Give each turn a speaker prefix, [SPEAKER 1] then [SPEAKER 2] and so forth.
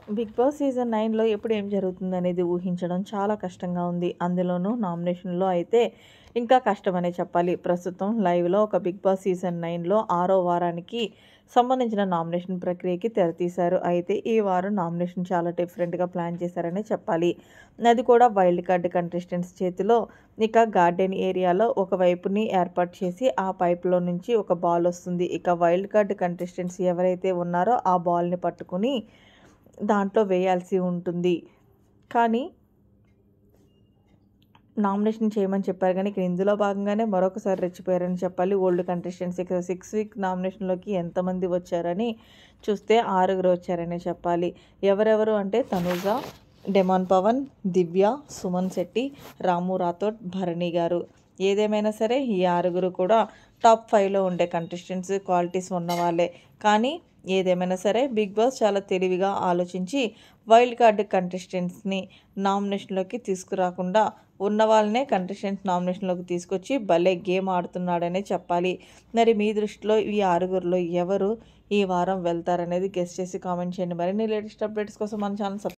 [SPEAKER 1] Big boss season 9లో ఎప్పుడు ఏం జరుగుతుందనేది ఊహించడం చాలా కష్టంగా ఉంది. అందులోనూ నామినేషన్‌లో అయితే ఇంకా కష్టమనే చెప్పాలి. ప్రస్తుతం లైవ్‌లో ఒక బిగ్ బాస్ సీజన్ 9లో 6వ వారానికి సంబంధించిన నామినేషన్ ప్రక్రియకి తెరతీశారు. అయితే ఈ వారం నామినేషన్ చాలా డిఫరెంట్‌గా ప్లాన్ చేశారనే చెప్పాలి. అది కూడా వైల్డ్ కార్డ్ కంటెస్టెంట్స్ చేతిలో ఇక గార్డెన్ ఏరియాలో ఒక వైపుని ఏర్పాటు చేసి ఆ పైప్‌లో నుంచి ఒక బాల్ వస్తుంది. ఇక వైల్డ్ కార్డ్ కంటెస్టెంట్స్ ఎవరైతే ఉన్నారో ఆ బాల్‌ని పట్టుకొని దాంట్లో వేయాల్సి ఉంటుంది. కానీ నామినేషన్ చేయమని చెప్పారు గానీ, ఇక్కడ ఇందులో భాగంగానే మరొకసారి రెచ్చిపోయారని చెప్పాలి. ఓల్డ్ కంటెస్టెంట్స్ ఇక్కడ 6 వీక్ నామినేషన్‌లోకి ఎంతమంది వచ్చారని చూస్తే 6గురు వచ్చారనే చెప్పాలి. ఎవరెవరు అంటే తనూజ, డెమాన్ పవన్, దివ్య, సుమన్ శెట్టి, రాము రాథోడ్, భరణి గారు. ఏదేమైనా సరే ఈ 6గురు కూడా టాప్ 5లో ఉండే కంటెస్టెంట్స్, క్వాలిటీస్ ఉన్నవాళ్ళే. కానీ ఏదేమైనా సరే బిగ్ బాస్ చాలా తెలివిగా ఆలోచించి వైల్డ్ కార్డ్ కంటెస్టెంట్స్‌ని నామినేషన్‌లోకి తీసుకురాకుండా ఉన్న వాళ్ళనే కంటెస్టెంట్స్ నామినేషన్‌లోకి తీసుకొచ్చి భలే గేమ్ ఆడుతున్నాడనే చెప్పాలి. మరి మీ దృష్టిలో ఈ 6గురిలో ఎవరు ఈ వారం వెళ్తారనేది గెస్ చేసి కామెంట్ చేయండి. మరిన్ని లేటెస్ట్ అప్డేట్స్ కోసం మన ఛానల్